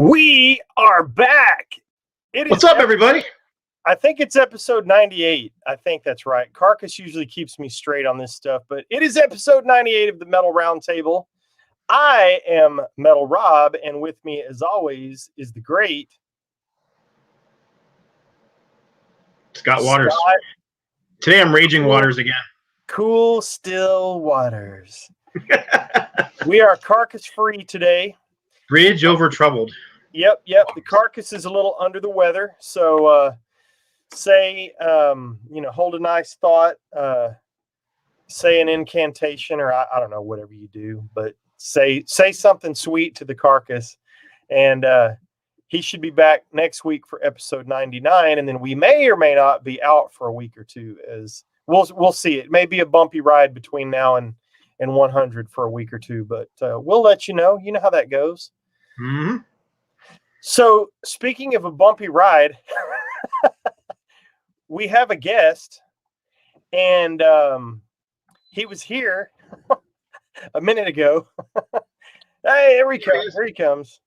We are back. What's up, everybody? I think it's episode 98. I think that's right. Carcass usually keeps me straight on this stuff, but it is episode 98 of the Metal Roundtable. I am Metal Rob, and with me, as always, is the great Scott Waters. Today I'm raging waters again. Cool, still waters. We are carcass free today. Bridge over troubled. Yep. The carcass is a little under the weather, so hold a nice thought, say an incantation, or I don't know, whatever you do, but say something sweet to the carcass, and he should be back next week for episode 99, and then we may or may not be out for a week or two. As we'll see. It may be a bumpy ride between now and 100 for a week or two, but we'll let you know. You know how that goes. Mm-hmm. So, speaking of a bumpy ride, we have a guest, and he was here a minute ago. Hey, here he comes.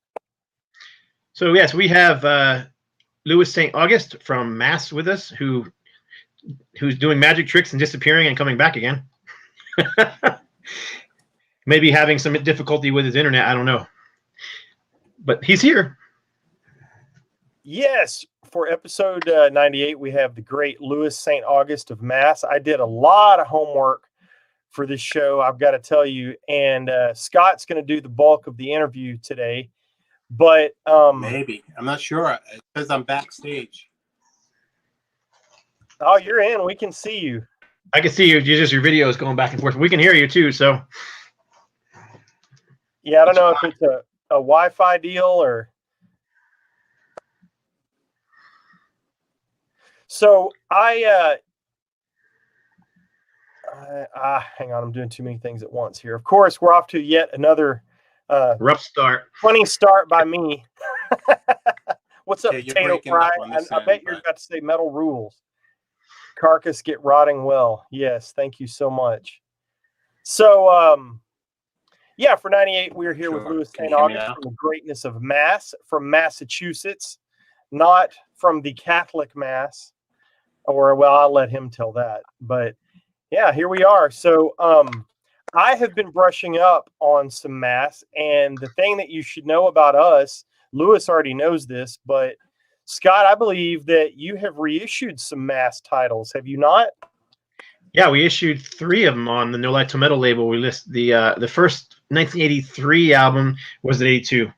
So, yes, we have Louis StAugust from MASS with us, who's doing magic tricks and disappearing and coming back again. Maybe having some difficulty with his internet, I don't know. But he's here. Yes, for episode 98, we have the great Louis StAugust of MASS. I did a lot of homework for this show, I've got to tell you, and Scott's going to do the bulk of the interview today. But maybe, I'm not sure, because I'm backstage. Oh, you're in. We can see you. I can see you. Your video is going back and forth. We can hear you too. So, yeah, I don't know if it's a Wi-Fi deal or. So hang on, I'm doing too many things at once here. Of course, we're off to yet another rough start. Funny start by me. What's up, Potato Fry? I bet you're about to say Metal Rules. Carcass get rotting well. Yes, thank you so much. So, for 98, we're here with Louis StAugust from the greatness of MASS from Massachusetts, not from the Catholic Mass. Or, well, I'll let him tell that. But, yeah, here we are. So, I have been brushing up on some MASS, and the thing that you should know about us, Louis already knows this, but Scott, I believe that you have reissued some MASS titles. Have you not? Yeah, we issued 3 of them on the No Light to Metal label. We list the first 1983 album was at 82,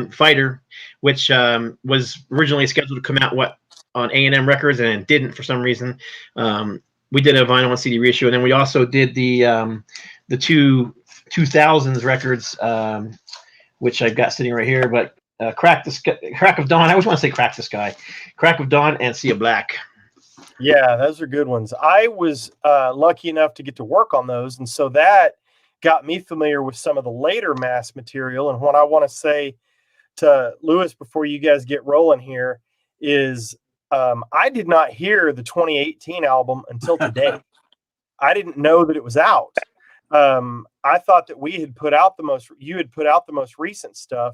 Fighter, which was originally scheduled to come out on A&M Records, and it didn't for some reason. We did a vinyl and CD reissue, and then we also did the 2000s records, which I've got sitting right here. But Crack of Dawn. I always want to say Crack the Sky, Crack of Dawn, and Sea of Black. Yeah, those are good ones. I was lucky enough to get to work on those, and so that got me familiar with some of the later MASS material. And what I want to say to Louis before you guys get rolling here is I did not hear the 2018 album until today. I didn't know that it was out. I thought that you had put out the most recent stuff.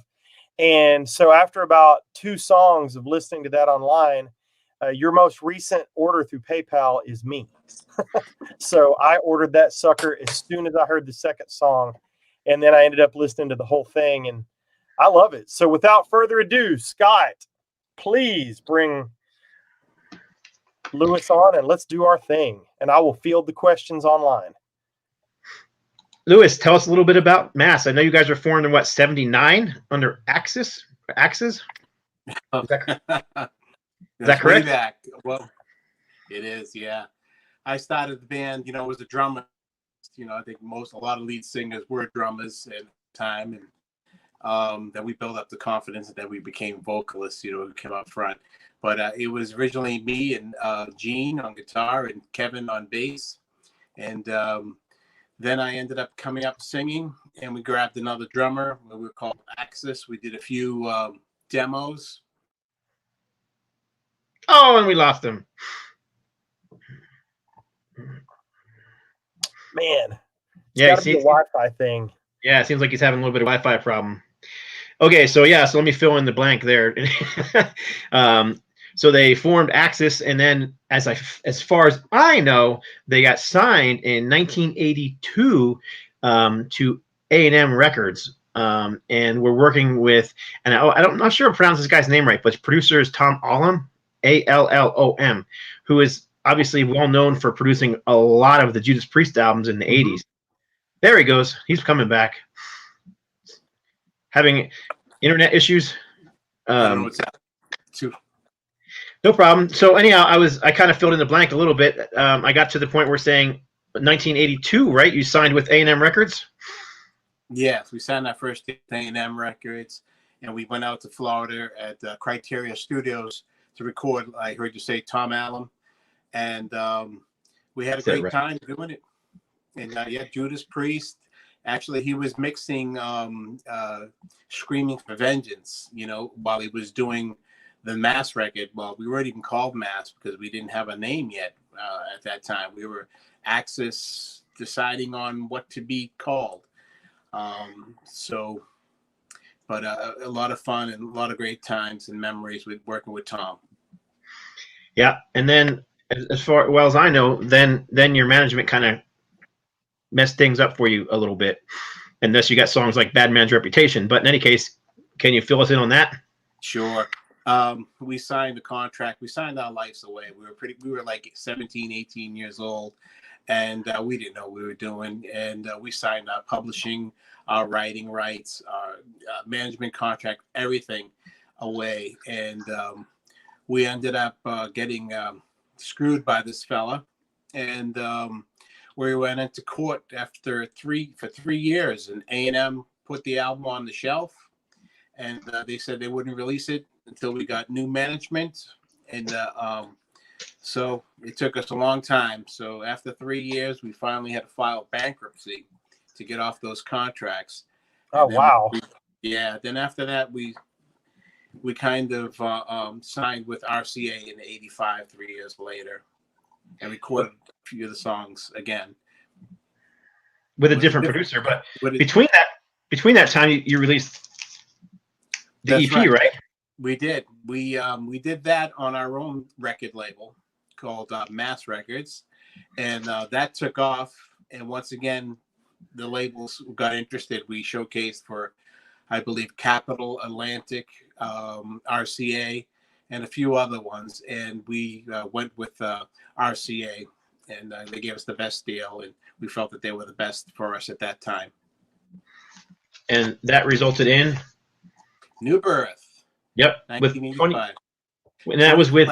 And so after about 2 songs of listening to that online, your most recent order through PayPal is me. So I ordered that sucker as soon as I heard the second song. And then I ended up listening to the whole thing, and I love it. So without further ado, Scott, please bring Louis on and let's do our thing. And I will field the questions online. Louis, tell us a little bit about MASS. I know you guys were formed in 79 under Axis? Is that correct? Back. Well, it is, yeah. I started the band, was a drummer. I think a lot of lead singers were drummers at the time, and then we built up the confidence, and then we became vocalists, who came up front. But it was originally me and Gene on guitar and Kevin on bass. And then I ended up coming up singing, and we grabbed another drummer. We were called Axis. We did a few demos. Oh, and we lost him. Man. Yeah, It's gotta be a Wi-Fi thing. Yeah, it seems like he's having a little bit of Wi-Fi problem. Okay, so yeah, so let me fill in the blank there. So they formed Axis, and then as far as I know, they got signed in 1982 to A&M Records, and we're working with, and I'm not sure if I pronounced this guy's name right, but producer is Tom Allom, Allom, who is obviously well known for producing a lot of the Judas Priest albums in the 80s. There he goes. He's coming back. Having internet issues. I don't know what's happening. No problem. So anyhow, I kind of filled in the blank a little bit. I got to the point where saying 1982, right? You signed with A&M Records. Yes, we signed our first A&M Records, and we went out to Florida at Criteria Studios to record. I heard you say Tom Allom, and we had a great time doing it. And yeah, Judas Priest. Actually, he was mixing "Screaming for Vengeance," while he was doing the Mass record. Well, we weren't even called Mass because we didn't have a name yet at that time. We were Axis, deciding on what to be called. But a lot of fun and a lot of great times and memories with working with Tom. Yeah, and then as far well as I know, then your management kind of messed things up for you a little bit, unless you got songs like "Bad Man's Reputation." But in any case, can you fill us in on that? Sure. We signed a contract. We signed our lives away. We were like 17, 18 years old, and we didn't know what we were doing. And we signed our publishing, our writing rights, our management contract, everything away. And we ended up getting screwed by this fella. And we went into court for 3 years, and A&M put the album on the shelf. And they said they wouldn't release it until we got new management. And so it took us a long time. So after 3 years, we finally had to file bankruptcy to get off those contracts. Oh, wow. Then after that, we kind of signed with RCA in '85, 3 years later, and recorded a few of the songs again. With a different producer. But between that time, you released the EP, right? We did. We did that on our own record label called Mass Records, and that took off. And once again, the labels got interested. We showcased for, I believe, Capitol, Atlantic, RCA, and a few other ones. And we went with RCA, and they gave us the best deal, and we felt that they were the best for us at that time. And that resulted in New Birth. Yep, 1985. And that was with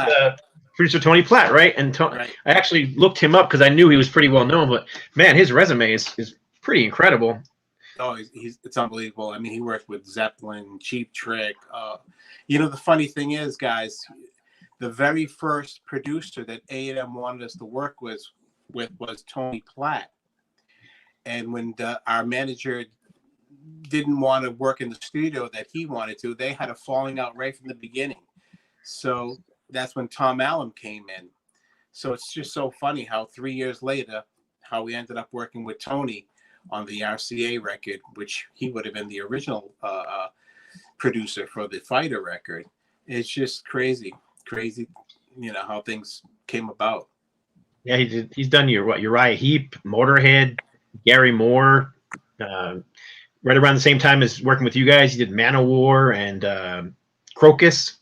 producer Tony Platt, right? And right. I actually looked him up because I knew he was pretty well known. But man, his resume is pretty incredible. Oh, it's unbelievable. I mean, he worked with Zeppelin, Cheap Trick. The funny thing is, guys, the very first producer that A&M wanted us to work with was Tony Platt. And when our manager didn't want to work in the studio that he wanted to, they had a falling out right from the beginning. So that's when Tom Allom came in. So it's just so funny how 3 years later, how we ended up working with Tony on the RCA record, which he would have been the original producer for the Fighter record. It's just crazy, how things came about. Yeah, he's done Uriah Heep, Motorhead, Gary Moore. Right around the same time as working with you guys, he did Manowar and Crocus.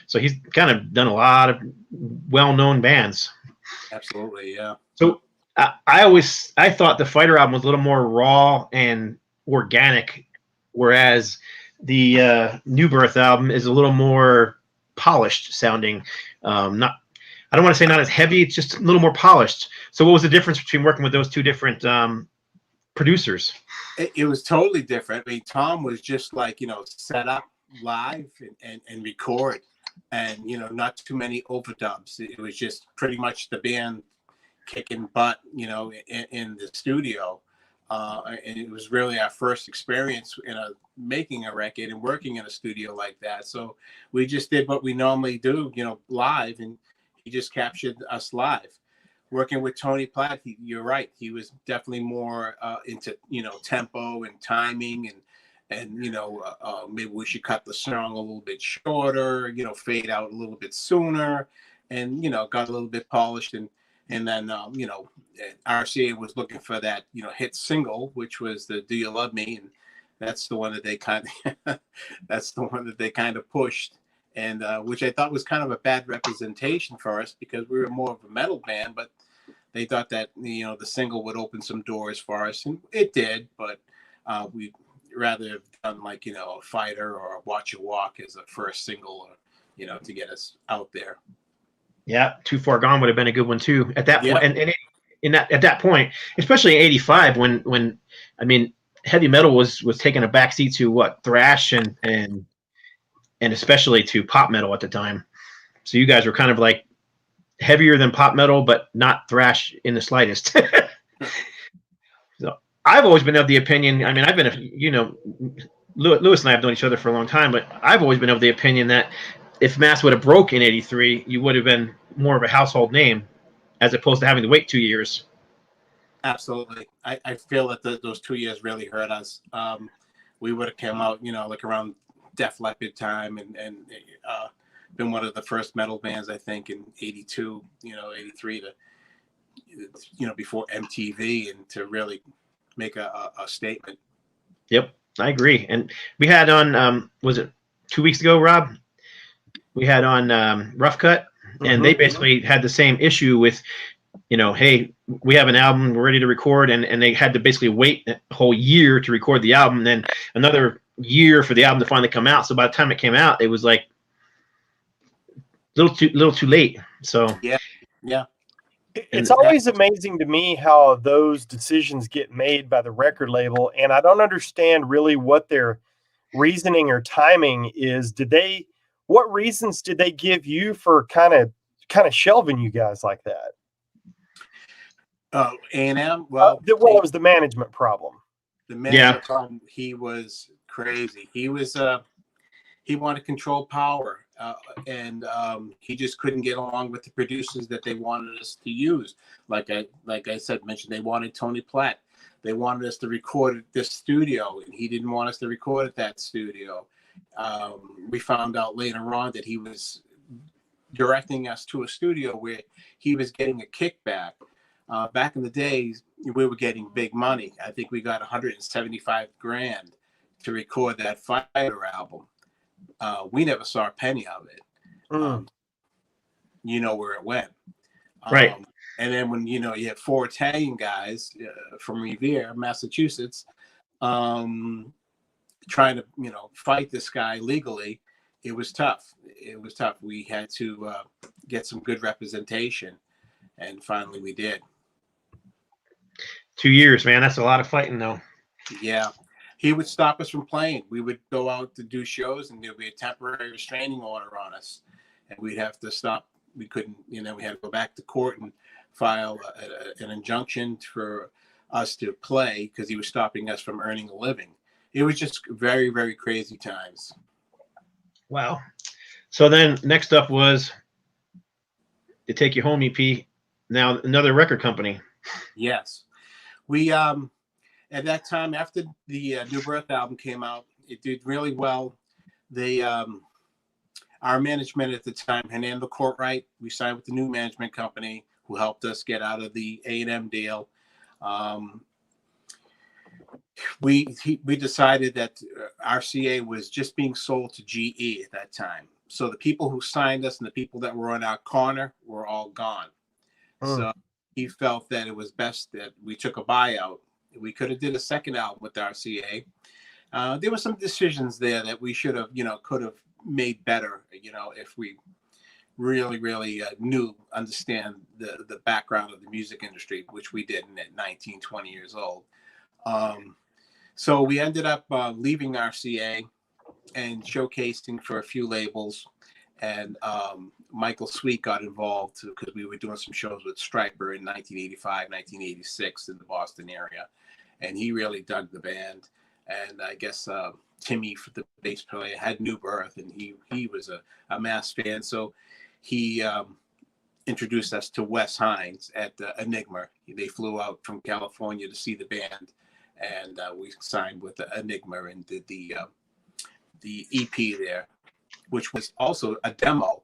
So he's kind of done a lot of well-known bands. Absolutely, yeah. So I thought the Fighter album was a little more raw and organic, whereas the New Birth album is a little more polished sounding. I don't want to say not as heavy, it's just a little more polished. So what was the difference between working with those two different producers? It was totally different. I mean, Tom was just like, set up live and record, and not too many overdubs. It was just pretty much the band kicking butt, in the studio. And it was really our first experience making a record and working in a studio like that. So we just did what we normally do, live, and he just captured us live. Working with Tony Platt, you're right. He was definitely more into tempo and timing and maybe we should cut the song a little bit shorter, fade out a little bit sooner, and got a little bit polished, and then RCA was looking for that hit single, which was the "Do You Love Me," and that's the one that they kind of pushed, and which I thought was kind of a bad representation for us because we were more of a metal band, but they thought that the single would open some doors for us, and it did, but we rather have done like a Fighter or a Watch You Walk as a first single, or to get us out there. Yeah, Too Far Gone would have been a good one too at that Yeah. point. And at that point, especially in '85, when I mean, heavy metal was taking a backseat to what, thrash and especially to pop metal at the time. So you guys were kind of like heavier than pop metal, but not thrash in the slightest. So I've always been of the opinion. I mean, I've been, Louis and I have known each other for a long time, but I've always been of the opinion that if Mass would have broke in '83, you would have been more of a household name, as opposed to having to wait 2 years. Absolutely. I feel that those 2 years really hurt us. We would have come out, like around Def Leppard time and been one of the first metal bands, I think, in '82, '83 to, before MTV, and to really make a statement. Yep, I agree. And we had on, was it 2 weeks ago, Rob? We had on Rough Cut, and they basically had the same issue with, hey, we have an album, we're ready to record, and they had to basically wait a whole year to record the album, and then another year for the album to finally come out. So by the time it came out, it was like a little too late. So yeah. It's always amazing to me how those decisions get made by the record label, and I don't understand really what their reasoning or timing is. What reasons did they give you for kind of shelving you guys like that? Oh, A&M. Well, it was the management problem. The management problem. He was crazy. He was he wanted to control power, and he just couldn't get along with the producers that they wanted us to use. Like I mentioned, they wanted Tony Platt. They wanted us to record at this studio, and he didn't want us to record at that studio. We found out later on that he was directing us to a studio where he was getting a kickback. Back in the days, we were getting big money. I think we got $175,000 to record that Fighter album. We never saw a penny of it. You know where it went. Right. And then when, you had 4 Italian guys from Revere, Massachusetts, trying to, fight this guy legally, it was tough. We had to get some good representation, and finally we did. 2 years, man. That's a lot of fighting, though. Yeah. He would stop us from playing. We would go out to do shows, and there'd be a temporary restraining order on us, and we'd have to stop. We couldn't, we had to go back to court and file an injunction for us to play because he was stopping us from earning a living. It was just very, very crazy times. Wow. So then next up was the Take You Home EP. Now another record company. Yes. We, at that time, after the New Birth album came out, it did really well. They, our management at the time, Hernando Courtright, we signed with the new management company who helped us get out of the A&M deal. We decided that RCA was just being sold to GE at that time. So the people who signed us and the people that were on our corner were all gone. So he felt that it was best that we took a buyout. We could have did a second album with RCA. There were some decisions there that we should have, could have made better, if we really, really understand the background of the music industry, which we didn't at 19, 20 years old. So we ended up leaving RCA and showcasing for a few labels. And Michael Sweet got involved because we were doing some shows with Stryper in 1985, 1986 in the Boston area. And he really dug the band. And I guess Timmy, the bass player, had New Birth, and he was a Mass fan. So he introduced us to Wes Hines at Enigma. They flew out from California to see the band. and we signed with Enigma and did the EP there, which was also a demo.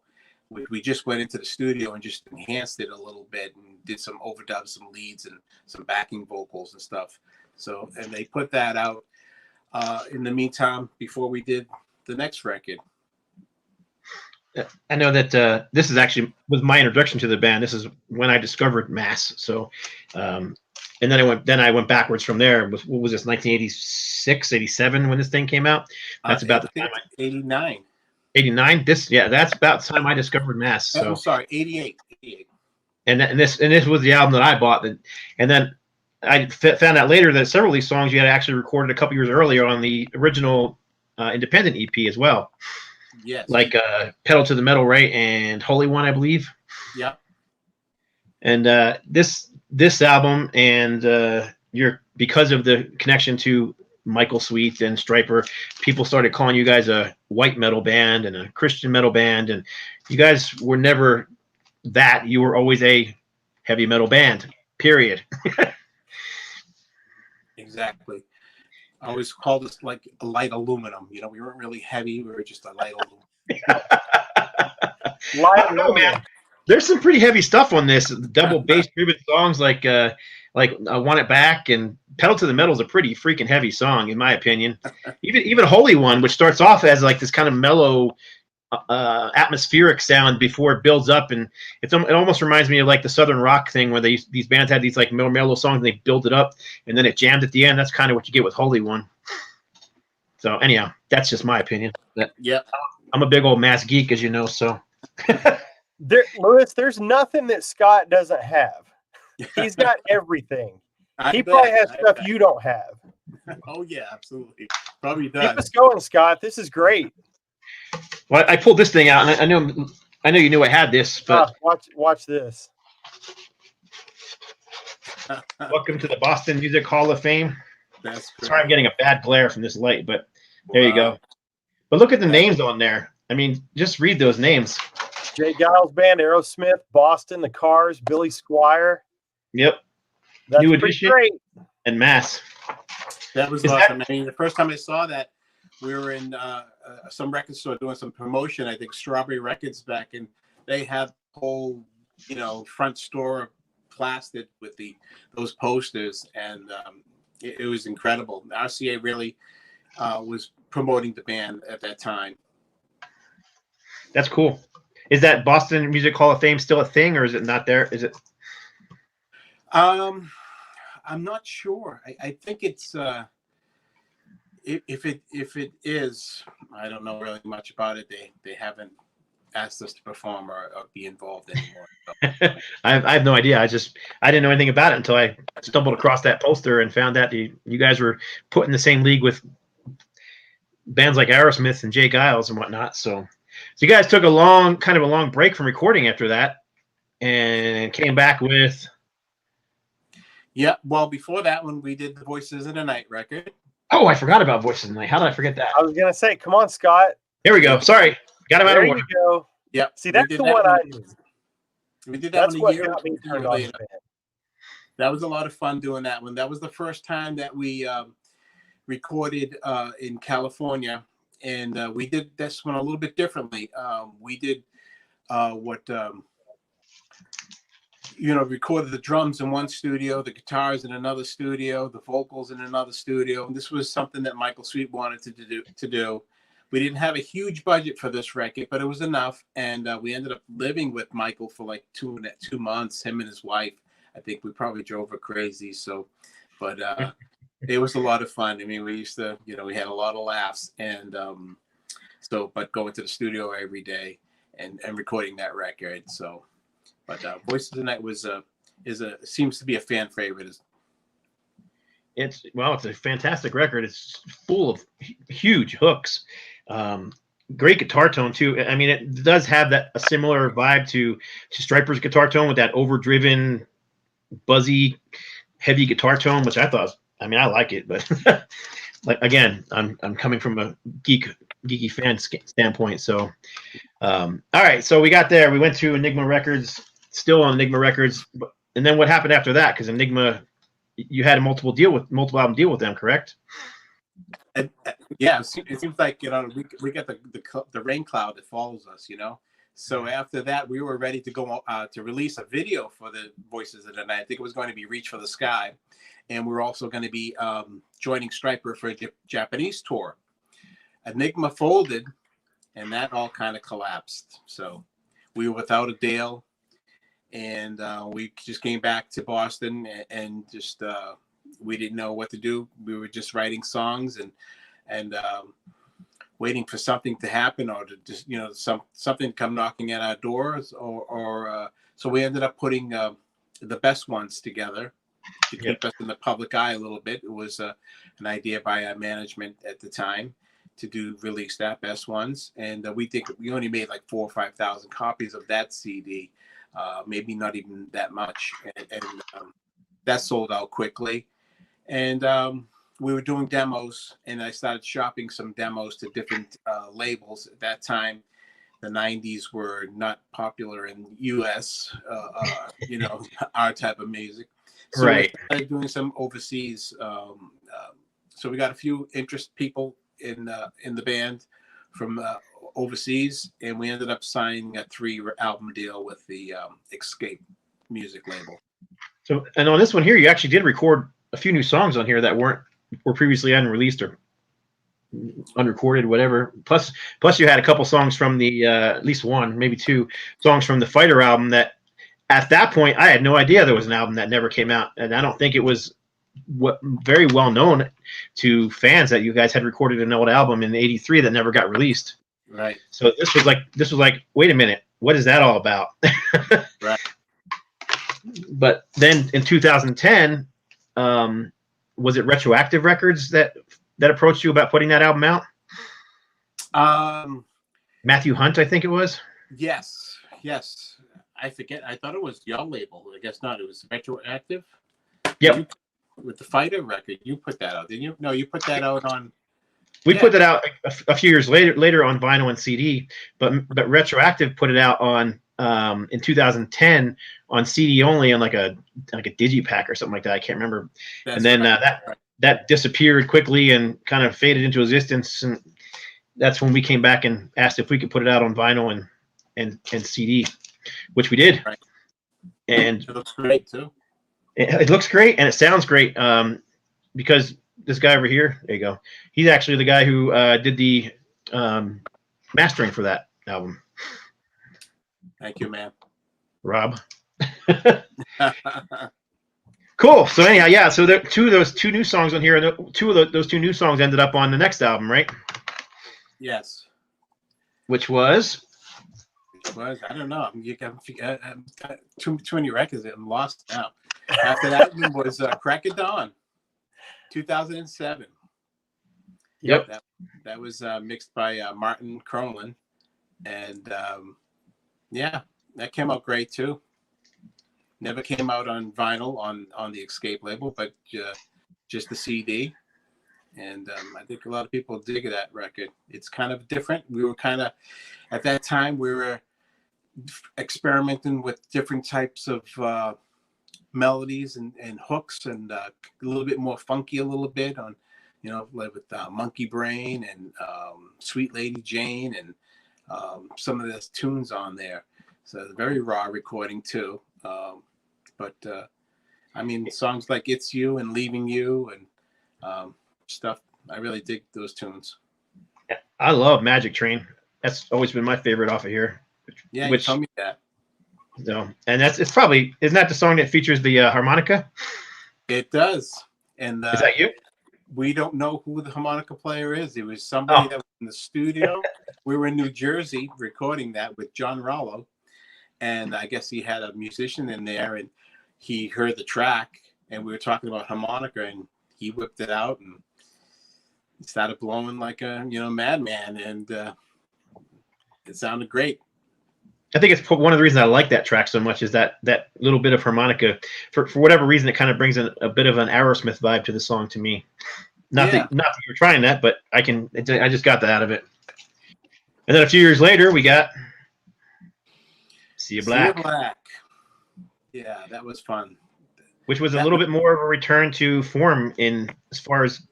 We just went into the studio and just enhanced it a little bit and did some overdubs, some leads, and some backing vocals and stuff. So, and they put that out in the meantime before we did the next record. I know that this is actually was my introduction to the band. This is when I discovered Mass. So, and then I went backwards from there. What was this, 1986, 87 when this thing came out? That's about the time. 89. 89. That's about the time I discovered Mass. So I'm sorry, 88. And this was the album that I bought. And then I found out later that several of these songs you had actually recorded a couple years earlier on the original independent EP as well. Yes. Like Pedal to the Metal, right? And Holy One, I believe. Yeah. And this album and because of the connection to Michael Sweet and Stryper, people started calling you guys a white metal band and a Christian metal band, and you guys were never that. You were always a heavy metal band, period. Exactly. I always called us like a light aluminum. You know, we weren't really heavy. We were just a light aluminum. Light I don't know, man. There's some pretty heavy stuff on this. Double bass driven songs like I Want It Back and Pedal to the Metal is a pretty freaking heavy song, in my opinion. Even Holy One, which starts off as like this kind of mellow, atmospheric sound before it builds up, and it almost reminds me of like the Southern rock thing where these bands had these like mellow songs and they build it up and then it jammed at the end. That's kind of what you get with Holy One. So anyhow, that's just my opinion. Yeah, I'm a big old Mass geek, as you know. So, Louis, there's nothing that Scott doesn't have. He's got everything. He probably has stuff you don't have. Oh yeah, absolutely. Probably does. Keep us going, Scott. This is great. Well, I pulled this thing out, and I know you knew I had this, but watch this. Welcome to the Boston Music Hall of Fame. That's great. Sorry, I'm getting a bad glare from this light, but there you go. But look at the names on there. I mean, just read those names. Jay Giles Band, Aerosmith, Boston, The Cars, Billy Squire. Yep. That's New pretty Edition great. And Mass. That was awesome. I mean, the first time I saw that, we were in some record store doing some promotion. I think Strawberry Records back, and they had the whole, front store plastered with those posters, and it was incredible. RCA really was promoting the band at that time. That's cool. Is that Boston Music Hall of Fame still a thing, or is it not there? Is it? I'm not sure. I think it's if it is, I don't know really much about it. They haven't asked us to perform or be involved anymore. So. I have no idea. I didn't know anything about it until I stumbled across that poster and found out you guys were put in the same league with bands like Aerosmith and Jay Giles and whatnot. So you guys took a long break from recording after that and came back with. Yeah, well, before that one, we did the Voices in the Night record. Oh, I forgot about Voices in the Night. How did I forget that? I was going to say, come on, Scott. Here we go. Sorry. Got him out of order. There you go. Yeah. See, that's the one I did. We did that one a year got me turned on to it. That was a lot of fun doing that one. That was the first time that we recorded in California, and we did this one a little bit differently. We did recorded the drums in one studio, the guitars in another studio, the vocals in another studio. And this was something that Michael Sweet wanted to do. We didn't have a huge budget for this record, but it was enough. And we ended up living with Michael for like 2 months, him and his wife. I think we probably drove her crazy. But it was a lot of fun. I mean, we used to, we had a lot of laughs. And but going to the studio every day and recording that record. So. But Voices of the Night seems to be a fan favorite. It's a fantastic record. It's full of huge hooks, great guitar tone too. I mean, it does have a similar vibe to Stryper's guitar tone with that overdriven, buzzy, heavy guitar tone, which I thought. I mean, I like it, but like again, I'm coming from a geeky fan standpoint. So, all right, so we got there. We went to Enigma Records. Still on Enigma Records, and then what happened after that? Because Enigma you had a multiple album deal with them, correct? Yeah, it seems like, you know, we get the rain cloud that follows us, you know. So after that, we were ready to go to release a video for the Voices of the Night. I think it was going to be Reach for the Sky, and we're also going to be joining Stryper for a Japanese tour. Enigma folded, and that all kind of collapsed. So we were without a Dale, and we just came back to Boston, and just we didn't know what to do. We were just writing songs and waiting for something to happen, or to just, you know, something come knocking at our doors, or so we ended up putting the best ones together to keep us in the public eye a little bit. It was an idea by our management at the time to release that best ones, and we think we only made like 4,000 or 5,000 copies of that CD, maybe not even that much, and that sold out quickly. And we were doing demos, and I started shopping some demos to different labels. At that time, the 90s were not popular in US, you know, our type of music. So Right. we started doing some overseas. So we got a few people in the band from overseas, and we ended up signing a 3-album deal with the Escape music label. So, and on this one here, you actually did record a few new songs on here that were previously unreleased or unrecorded, whatever. Plus you had a couple songs from the at least one, maybe 2 songs from the Fighter album that at that point I had no idea there was an album that never came out, and I don't think it was very well known to fans that you guys had recorded an old album in '83 that never got released. Right. So this was like, wait a minute, what is that all about? Right. But then in 2010, was it Retroactive Records that approached you about putting that album out? Matthew Hunt, I think it was. Yes. I forget. I thought it was your label. I guess not. It was Retroactive. Yep. With the Fighter record, you put that out, didn't you? No, you put that out on. We put that out a few years later on vinyl and CD, but Retroactive put it out on in 2010 on CD only, on like a digipack or something like that. I can't remember. That's and then right. that disappeared quickly and kind of faded into existence, and that's when we came back and asked if we could put it out on vinyl and CD, which we did. Right. And it looks great too. It looks great and it sounds great, because this guy over here, there you go, he's actually the guy who did the mastering for that album. Thank you, man. Rob. Cool. So anyhow, yeah. So there those two new songs on here, and those two new songs ended up on the next album, right? Yes. Which was? I don't know. You got too many records. I'm lost now. After that one was Crack of Dawn, 2007. Yep. That was mixed by Martin Cronin, and yeah, that came out great too. Never came out on vinyl on the Escape label, but just the CD. And I think a lot of people dig that record. It's kind of different. We were kind of, at that time, we were experimenting with different types of melodies and hooks, and a little bit more funky, a little bit on, you know, like with Monkey Brain and Sweet Lady Jane, and some of those tunes on there. So very raw recording too. But I mean, songs like It's You and Leaving You and stuff, I really dig those tunes. I love Magic Train. That's always been my favorite off of here. Yeah, you told me that. So, and isn't that the song that features the harmonica? It does. And is that you? We don't know who the harmonica player is. It was somebody that was in the studio. We were in New Jersey recording that with John Rollo, and I guess he had a musician in there, and he heard the track, and we were talking about harmonica, and he whipped it out and he started blowing like a madman, and it sounded great. I think it's one of the reasons I like that track so much is that little bit of harmonica. For whatever reason, it kind of brings a bit of an Aerosmith vibe to the song to me. Not that you're trying that, but I just got that out of it. And then a few years later, we got See You Black. See You Black. Yeah, that was fun. which was a little bit more of a return to form in as far as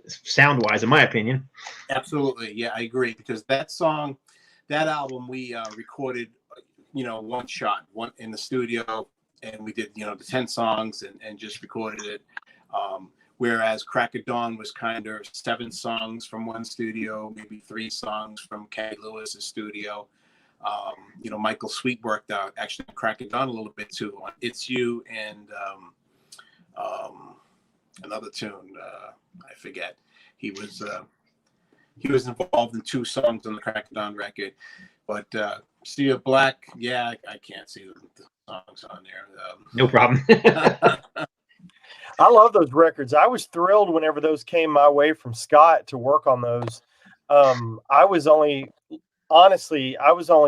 sound wise, in my opinion. Absolutely. Yeah, I agree, because that album we recorded, one shot, one in the studio, and we did, the 10 songs and just recorded it. Whereas Crack of Dawn was kind of 7 songs from one studio, maybe 3 songs from Kenny Lewis's studio. Michael Sweet worked out actually Crack of Dawn a little bit too on It's You and another tune, I forget. He was involved in 2 songs on the Crack of Dawn record, but Sea of Black, yeah, I can't see the songs on there. No problem. I love those records. I was thrilled whenever those came my way from Scott to work on those. I was only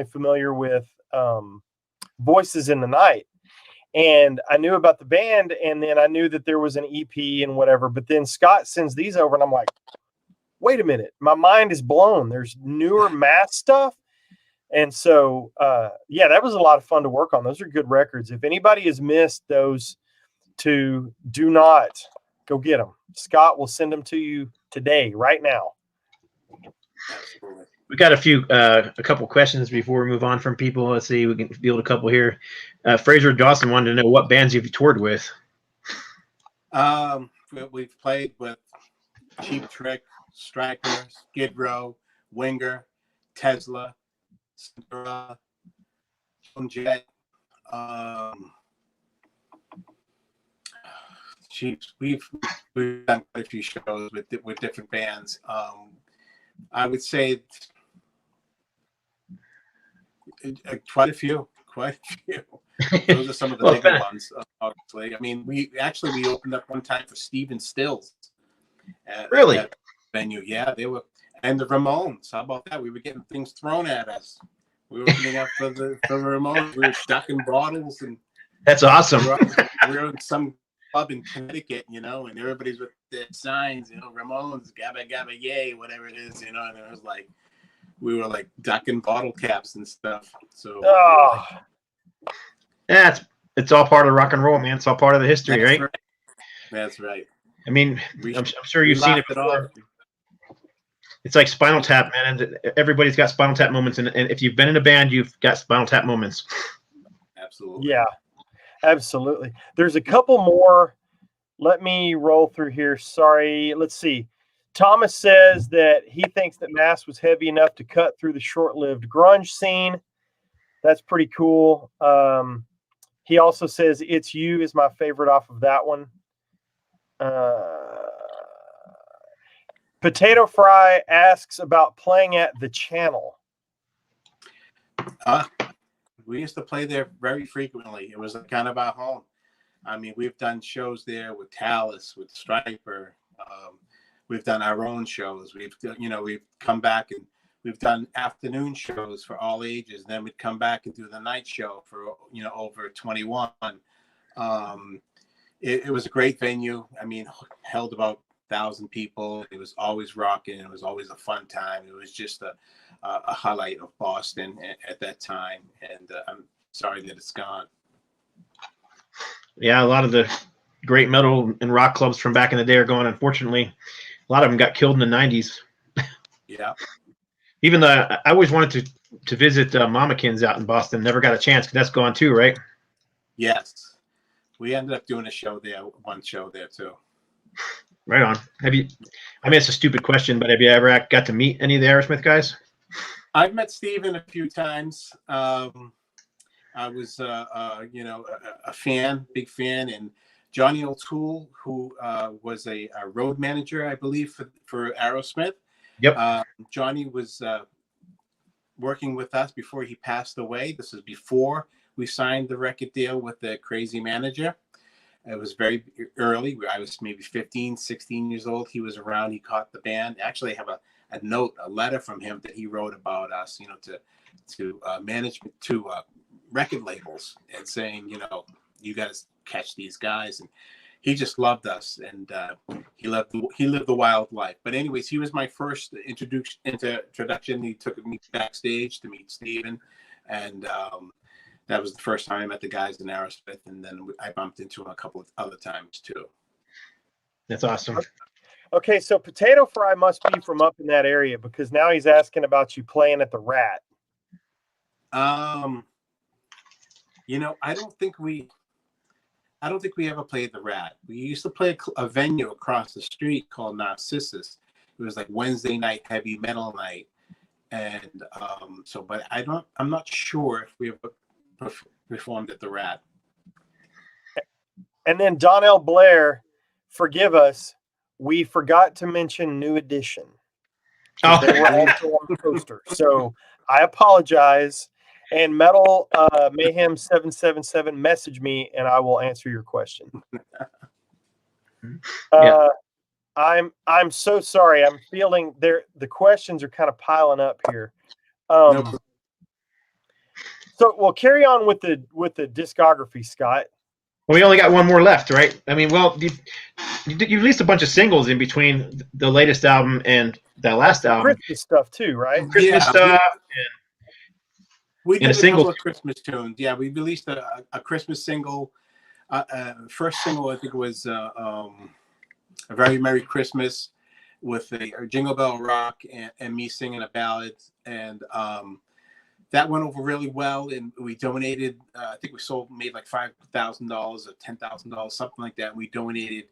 familiar with Voices in the Night. And I knew about the band, and then I knew that there was an EP and whatever. But then Scott sends these over, and I'm like, wait a minute. My mind is blown. There's newer Mass stuff. And so, that was a lot of fun to work on. Those are good records. If anybody has missed those two, do not go get them. Scott will send them to you today, right now. Absolutely. We got a couple questions before we move on from people. Let's see, we can field a couple here. Fraser Dawson wanted to know what bands you've toured with. We've played with Cheap Trick, Striker, Skid Row, Winger, Tesla, Cinderella, Jet. We've done quite a few shows with different bands. I would say quite a few. Those are some of the bigger ones, obviously. I mean, we opened up one time for Stephen Stills. Really? At that venue. Yeah, they were. And the Ramones. How about that? We were getting things thrown at us. We were opening up for the Ramones. We were ducking bottles. And that's awesome. We were in some club in Connecticut, and everybody's with their signs, Ramones, Gabba Gabba Yay, whatever it is, and it was like, we were like ducking bottle caps and stuff. So yeah, it's all part of rock and roll, man. It's all part of the history, right? That's right. I mean, I'm sure you've seen it before. It's like Spinal Tap, man. And everybody's got Spinal Tap moments, and if you've been in a band, you've got Spinal Tap moments. Absolutely. Yeah, absolutely. There's a couple more. Let me roll through here. Sorry. Let's see. Thomas says that he thinks that Mass was heavy enough to cut through the short-lived grunge scene. That's pretty cool. He also says It's You is my favorite off of that one. Potato Fry asks about playing at the Channel. We used to play there very frequently. It was kind of our home. I mean, we've done shows there with Talus, with Striper. We've done our own shows. We've come back and we've done afternoon shows for all ages. Then we'd come back and do the night show for, over 21. It was a great venue. I mean, held about 1,000 people. It was always rocking. It was always a fun time. It was just a highlight of Boston at that time. And I'm sorry that it's gone. Yeah, a lot of the great metal and rock clubs from back in the day are gone. Unfortunately, a lot of them got killed in the 90s. Yeah. Even though I always wanted to visit Mamakins out in Boston, never got a chance because that's gone too, right? Yes. We ended up doing one show there too. Right on. I mean, it's a stupid question, but have you ever got to meet any of the Aerosmith guys? I've met Steven a few times. I was, a fan, big fan, and Johnny O'Toole, who was a road manager, I believe, for Aerosmith. Yep. Johnny was working with us before he passed away. This is before we signed the record deal with the crazy manager. It was very early. I was maybe 15, 16 years old. He was around. He caught the band. Actually, I have a letter from him that he wrote about us, to management, to record labels, and saying, you got to catch these guys. And he just loved us, and he lived the wild life. But anyways, he was my first introduction. He took me backstage to meet Steven, and that was the first time I met the guys in Aerosmith, and then I bumped into them a couple of other times too. That's awesome. Okay, so Potato Fry must be from up in that area, because now he's asking about you playing at the Rat. You know, I don't think we ever played the Rat. We used to play a venue across the street called Narcissus. It was like Wednesday night heavy metal night, and but I'm not sure if we ever performed at the Rat. And then Donnell Blair, forgive us, we forgot to mention New Edition. Oh. They were also on the poster, so I apologize. And Metal Mayhem 777, message me and I will answer your question. Yeah. I'm so sorry. I'm feeling there. The questions are kind of piling up here. No. So we'll carry on with the discography, Scott. Well, we only got one more left, right? I mean, well, you released a bunch of singles in between the latest album and that last album. Christmas stuff too, right? Christmas stuff. We did a single couple of Christmas tunes. Yeah, we released a Christmas single. First single, I think it was A Very Merry Christmas, with a Jingle Bell Rock and me singing a ballad. And that went over really well. And we donated, I think we made like $5,000 or $10,000, something like that. We donated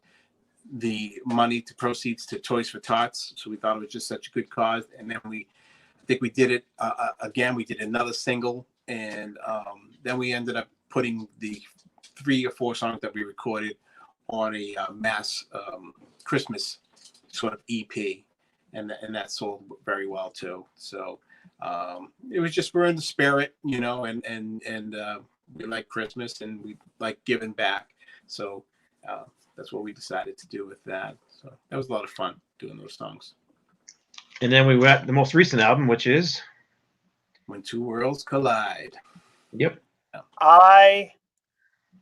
the money to proceeds to Toys for Tots. So we thought it was just such a good cause. And then I think we did it again. We did another single, and then we ended up putting the 3 or 4 songs that we recorded on a Mass Christmas sort of EP, and that sold very well too. So it was just, we're in the spirit, you know, and we like Christmas and we like giving back. So that's what we decided to do with that. So that was a lot of fun doing those songs. And then we got the most recent album, which is When Two Worlds Collide. Yep. I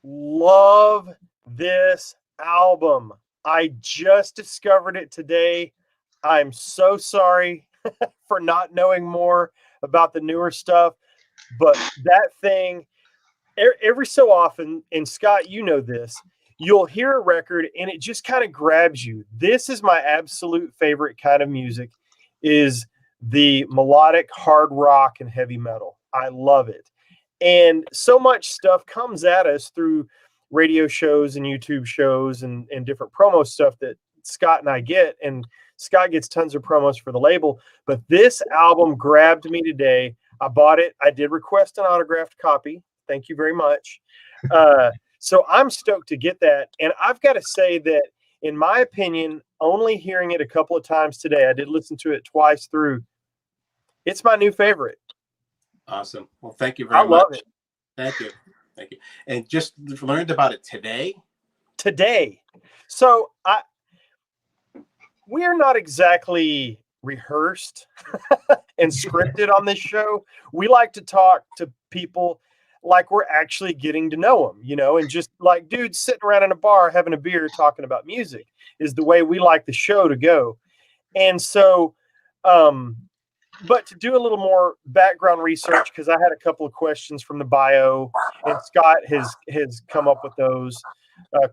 love this album. I just discovered it today. I'm so sorry for not knowing more about the newer stuff, but that thing, every so often, and Scott, you know this, you'll hear a record and it just kind of grabs you. This is my absolute favorite kind of music, is the melodic hard rock and heavy metal. I love it. And so much stuff comes at us through radio shows and YouTube shows and different promo stuff that Scott and I get. And Scott gets tons of promos for the label. But this album grabbed me today. I bought it. I did request an autographed copy. Thank you very much. So I'm stoked to get that. And I've got to say that, in my opinion, only hearing it a couple of times today, I did listen to it twice through, it's my new favorite. Awesome. Well, thank you very much. I love it. Thank you. Thank you. And just learned about it today? Today. So we're not exactly rehearsed and scripted on this show. We like to talk to people like we're actually getting to know them, you know, and just like dudes sitting around in a bar having a beer talking about music is the way we like the show to go. And so, but to do a little more background research, because I had a couple of questions from the bio, and Scott has come up with those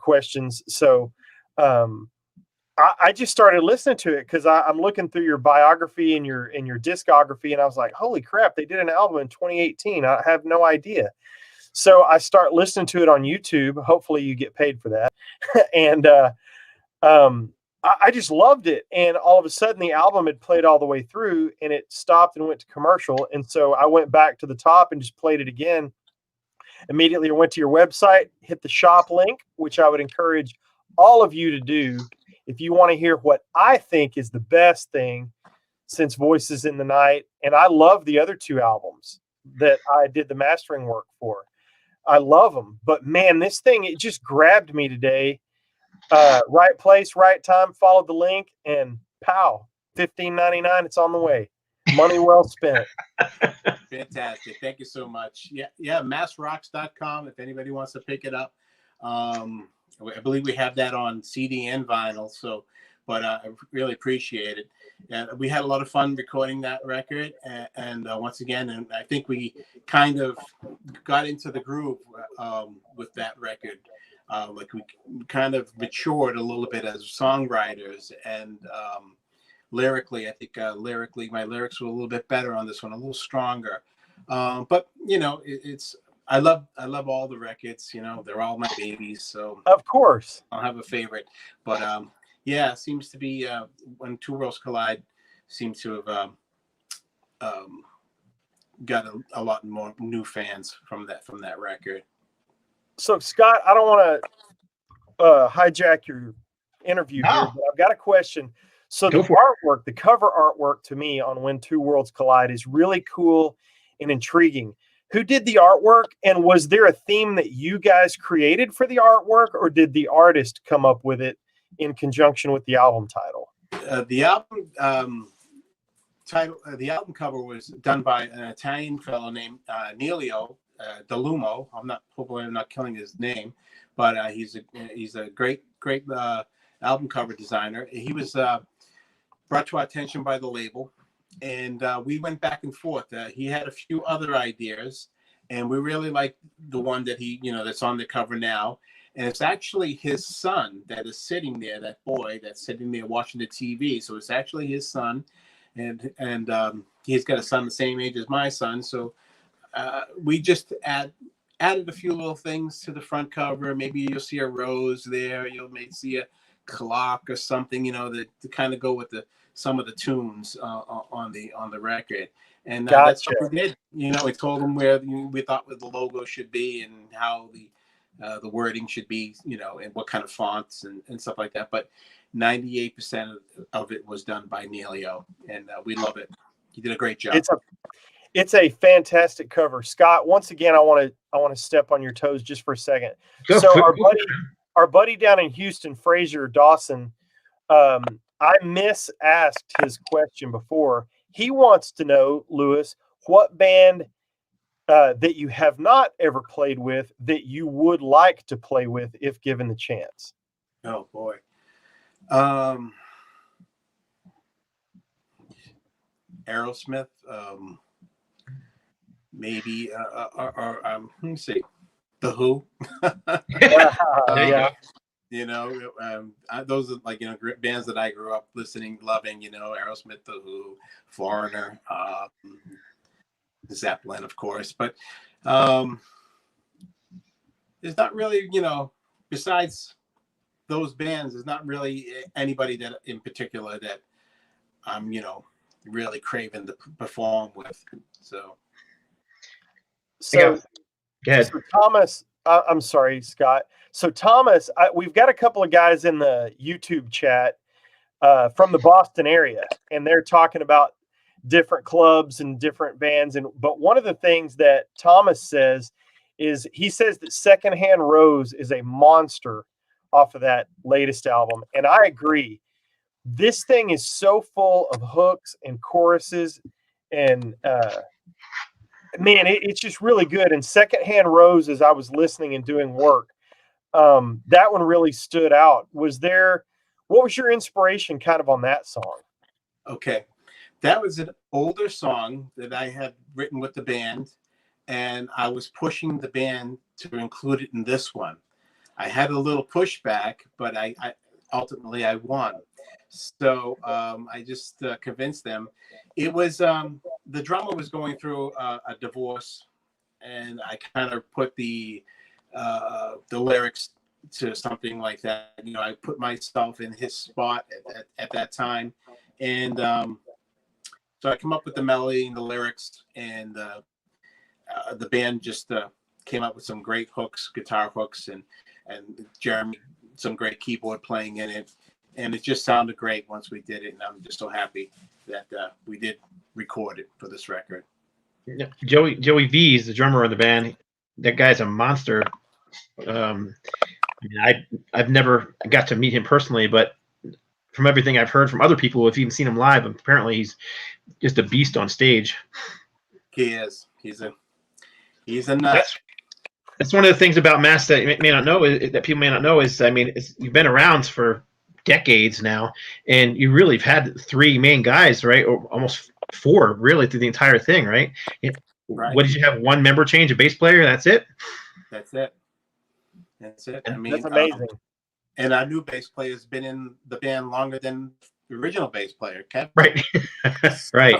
questions. So I just started listening to it because I'm looking through your biography and your discography, and I was like, holy crap, they did an album in 2018. I have no idea. So I start listening to it on YouTube. Hopefully you get paid for that. And I just loved it. And all of a sudden the album had played all the way through and it stopped and went to commercial. And so I went back to the top and just played it again. Immediately I went to your website, hit the shop link, which I would encourage all of you to do if you want to hear what I think is the best thing since Voices in the Night. And I love the other 2 albums that I did the mastering work for. I love them. But man, this thing, it just grabbed me today. Right place, right time, followed the link, and pow, $15.99. It's on the way. Money well spent. Fantastic. Thank you so much. Yeah, massrocks.com if anybody wants to pick it up. I believe we have that on CD and vinyl. So but I really appreciate it. And we had a lot of fun recording that record, and once again, and I think we kind of got into the groove with that record. Like we kind of matured a little bit as songwriters, and lyrically, I think lyrically, my lyrics were a little bit better on this one, a little stronger. But you know, it's I love all the records. You know, they're all my babies, so Of course. I don't have a favorite. But yeah, it seems to be when Two Worlds Collide seems to have got a lot more new fans from that record. So Scott, I don't want to hijack your interview here, No. but I've got a question. So Go the for artwork, the cover artwork to me on When Two Worlds Collide is really cool and intriguing. Who did the artwork, and was there a theme that you guys created for the artwork, or did the artist come up with it in conjunction with the album title? The album title, the album cover was done by an Italian fellow named Nelio Delumo. Hopefully I'm not killing his name, but he's a great album cover designer. He was brought to our attention by the label, and we went back and forth. He had a few other ideas, and we really liked the one that that's on the cover now. And it's actually his son that is sitting there, that boy that's sitting there watching the TV. So it's actually his son, and he's got a son the same age as my son. So we just added a few little things to the front cover. Maybe you'll see a rose there. You'll maybe see a clock or something, to kind of go with some of the tunes on the record. And that's what we did. We told them where we thought the logo should be and how the wording should be, and what kind of fonts and stuff like that. But 98% of it was done by Nelio, and we love it. He did a great job. It's a fantastic cover, Scott. Once again, I want to step on your toes just for a second. Our buddy down in Houston, Fraser Dawson, I asked his question before. He wants to know, Louis, what band that you have not ever played with that you would like to play with if given the chance. Oh boy. Aerosmith, maybe, let me see, The Who. Those are bands that I grew up loving, Aerosmith, The Who, Foreigner, Zeppelin, of course. But there's not really, besides those bands, there's not really anybody that in particular that I'm, really craving to perform with. So go ahead. So Thomas, I'm sorry, Scott. So Thomas, we've got a couple of guys in the YouTube chat from the Boston area, and they're talking about different clubs and different bands. But one of the things that Thomas says is he says that Secondhand Rose is a monster off of that latest album. And I agree. This thing is so full of hooks and choruses, and man, it's just really good. And Secondhand Rose, as I was listening and doing work, that one really stood out. What was your inspiration kind of on that song? Okay. That was an older song that I had written with the band, and I was pushing the band to include it in this one. I had a little pushback, but I ultimately won. So I just convinced them. It was the drummer was going through a divorce, and I kind of put the lyrics to something like that. I put myself in his spot at that time, and so I come up with the melody and the lyrics, and the band just came up with some great hooks, guitar hooks, and Jeremy, some great keyboard playing in it. And it just sounded great once we did it. And I'm just so happy that we did record it for this record. Joey V is the drummer of the band. That guy's a monster. I've never got to meet him personally, but from everything I've heard from other people who've even seen him live, apparently he's just a beast on stage. He is. He's a nut. That's one of the things about Mass that people may not know is, you've been around for decades now, and you really have had three main guys, right? Or almost four, really, through the entire thing, right? Right. What did you have? One member change, a bass player. That's it. That's it. That's it. I mean, That's amazing. and our new bass player has been in the band longer than the original bass player, Kevin. Right. Right.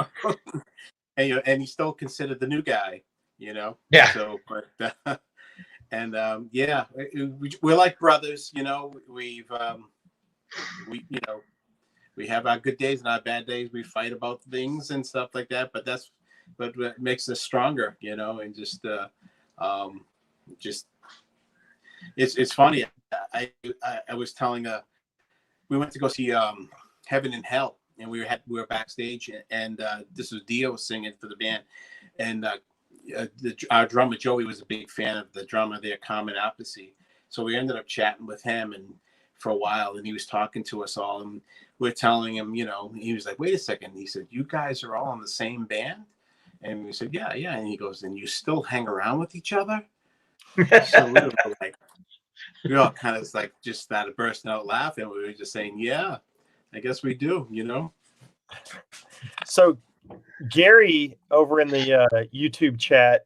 And he's still considered the new guy, you know. Yeah. So, but yeah, we're like brothers, you know. We you know, we have our good days and our bad days. We fight about things and stuff like that. But that's what makes us stronger, you know. And just it's funny. I was telling we went to go see Heaven and Hell, and we were backstage, and this was Dio singing for the band, and our drummer Joey was a big fan of the drummer there, Carmen Appice. So we ended up chatting with him and for a while, and he was talking to us all, and we're telling him, you know, he was like, "Wait a second," he said, "You guys are all in the same band?" And we said, "Yeah, yeah." And he goes, "And you still hang around with each other?" So we were like, we all kind of like just started bursting out laughing. We were just saying, "Yeah, I guess we do," you know. So Gary over in the YouTube chat,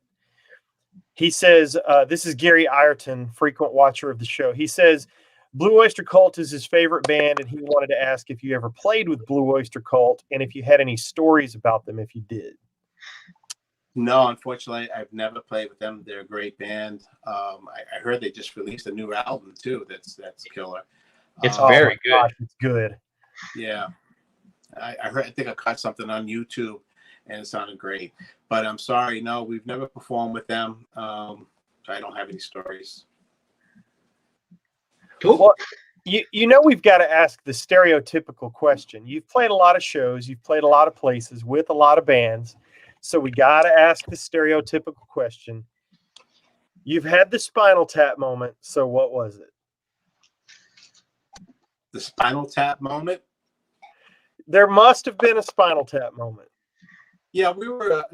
he says, this is Gary Ireton, frequent watcher of the show. He says, Blue Oyster Cult is his favorite band, and he wanted to ask if you ever played with Blue Oyster Cult and if you had any stories about them if you did. No, unfortunately, I've never played with them. They're a great band. I heard they just released a new album too. That's killer. It's very good. Gosh, it's good. Yeah, I heard. I think I caught something on YouTube, and it sounded great. But I'm sorry, no, we've never performed with them. So I don't have any stories. Cool. Well, you know we've got to ask the stereotypical question. You've played a lot of shows. You've played a lot of places with a lot of bands. So we got to ask the stereotypical question. You've had the Spinal Tap moment. So what was it? The Spinal Tap moment? There must have been a Spinal Tap moment. Yeah, we were,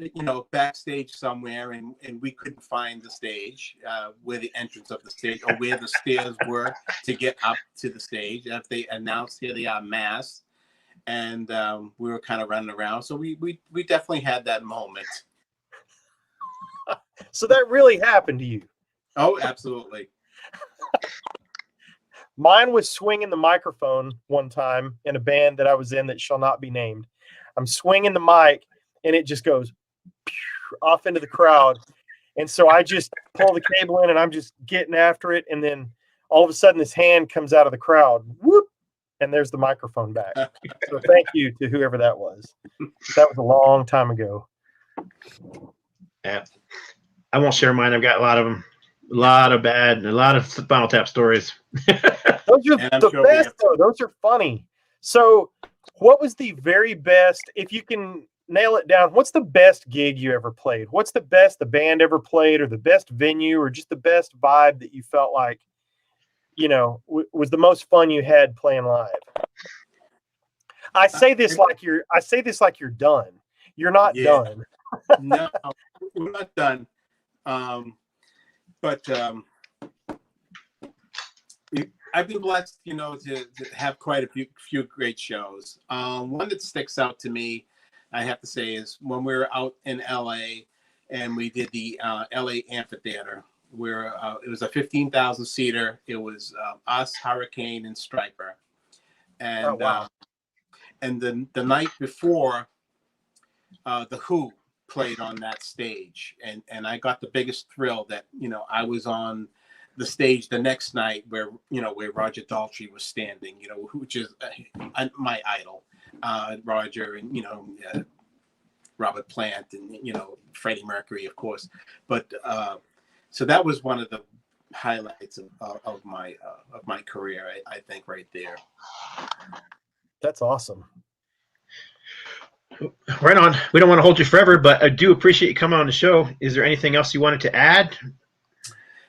backstage somewhere, and we couldn't find the stage, where the entrance of the stage or where the stairs were to get up to the stage. After they announced, here they are, Mass. And we were kind of running around. So we definitely had that moment. So that really happened to you? Oh, absolutely. Mine was swinging the microphone one time in a band that I was in that shall not be named. I'm swinging the mic, and it just goes off into the crowd. And so I just pull the cable in, and I'm just getting after it. And then all of a sudden, this hand comes out of the crowd. Whoop! And there's the microphone back. So thank you to whoever that was. That was a long time ago. Yeah. I won't share mine. I've got a lot of them. A lot of Spinal Tap stories. Those are the best, though. Those are funny. So what was the very best, if you can nail it down, what's the best gig you ever played? What's the best the band ever played, or the best venue, or just the best vibe that you felt like, was the most fun you had playing live? I say this like you're done. You're not done. No, we're not done. But I've been blessed, to have quite a few great shows. One that sticks out to me, I have to say, is when we were out in LA and we did the LA Amphitheater, where it was a 15,000 seater. It was us, Hurricane, and Stryper. And oh, wow. And the night before, the Who played on that stage, and I got the biggest thrill that I was on the stage the next night where Roger Daltrey was standing, which is my idol, Roger, and Robert Plant, and Freddie Mercury, of course. But so that was one of the highlights of my career, I think, right there. That's awesome. Right on. We don't want to hold you forever, but I do appreciate you coming on the show. Is there anything else you wanted to add?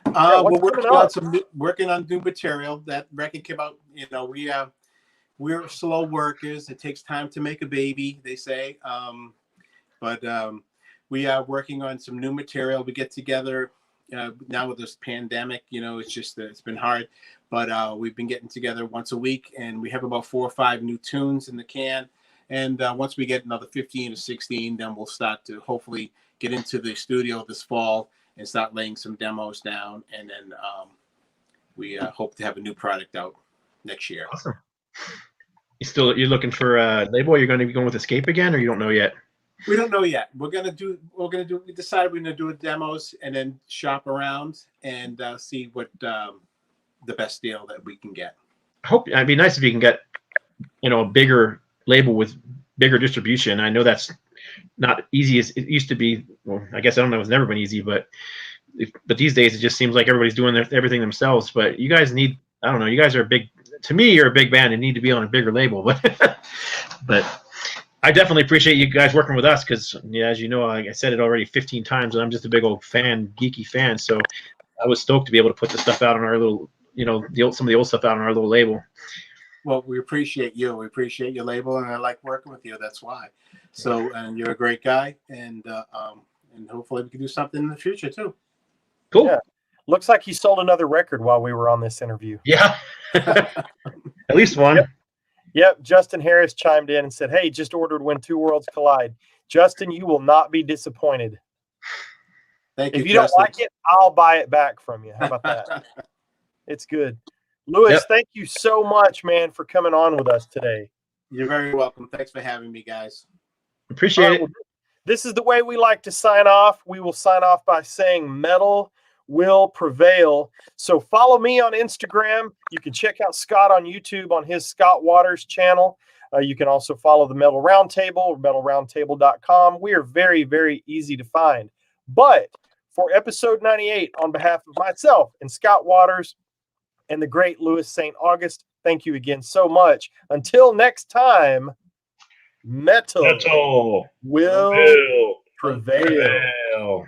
We're working on new material. That record came out. We're slow workers. It takes time to make a baby, they say. But we are working on some new material. We get together now with this pandemic, it's just it's been hard. But we've been getting together once a week, and we have about 4 or 5 new tunes in the can. And once we get another 15 or 16, then we'll start to hopefully get into the studio this fall and start laying some demos down. And then we hope to have a new product out next year. Awesome. You're looking for a label? You're going to be going with Escape again, or you don't know yet? We don't know yet. We decided we're gonna do demos and then shop around and see what the best deal that we can get. It'd be nice if you can get, a bigger label with bigger distribution. I know that's not easy as it used to be. Well, I guess I don't know. It's never been easy, but these days it just seems like everybody's doing everything themselves. But you guys need, I don't know. You guys are to me, you're a big band and need to be on a bigger label. But I definitely appreciate you guys working with us because, as you know, I said it already 15 times, and I'm just a big old geeky fan. So I was stoked to be able to put the stuff out on our little, some of the old stuff out on our little label. Well, we appreciate you. We appreciate your label, and I like working with you. That's why. So, and you're a great guy, and hopefully we can do something in the future too. Cool. Yeah. Looks like he sold another record while we were on this interview. Yeah. At least one. Yep. Justin Harris chimed in and said, "Hey, just ordered When Two Worlds Collide." Justin, you will not be disappointed. Thank you. If you don't like it, I'll buy it back from you. How about that? It's good. Louis, Thank you so much, man, for coming on with us today. You're very welcome. Thanks for having me, guys. Appreciate it. Well, this is the way we like to sign off. We will sign off by saying metal will prevail. So follow me on Instagram. You can check out Scott on YouTube on his Scott Waters channel. You can also follow the Metal Roundtable, metalroundtable.com. We are very, very easy to find. But for episode 98, on behalf of myself and Scott Waters and the great Louis StAugust, thank you again so much. Until next time, metal will prevail.